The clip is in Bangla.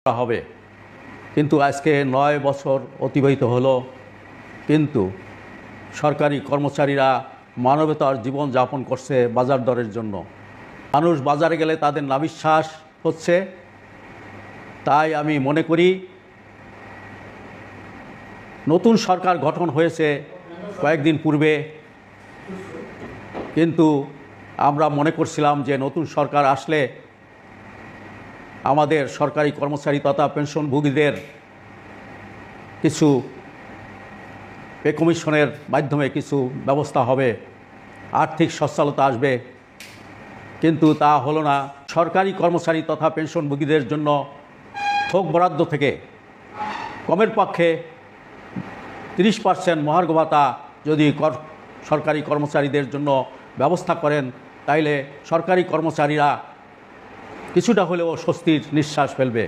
করা হবে। কিন্তু আজকে 9 বছর অতিবাহিত হলো, কিন্তু সরকারি কর্মচারীরা মানবতার জীবন যাপন করছে বাজার দরের জন্য। মানুষ বাজারে গেলে তাদের নাভিশ্বাস হচ্ছে। তাই আমি মনে করি নতুন সরকার গঠন হয়েছে কয়েকদিন পূর্বে, কিন্তু আমরা মনে করছিলাম যে নতুন সরকার আসলে আমাদের সরকারি কর্মচারী তথা পেনশনভোগীদের কিছু পে কমিশনের মাধ্যমে কিছু ব্যবস্থা হবে, আর্থিক সচ্ছলতা আসবে, কিন্তু তা হলো না। সরকারি কর্মচারী তথা পেনশনভোগীদের জন্য থোক বরাদ্দ থেকে কমের পক্ষে 30% মহার্ঘ ভাতা যদি সরকারি কর্মচারীদের জন্য ব্যবস্থা করেন, তাইলে সরকারি কর্মচারীরা কিছুটা হলেও স্বস্তির নিঃশ্বাস ফেলবে।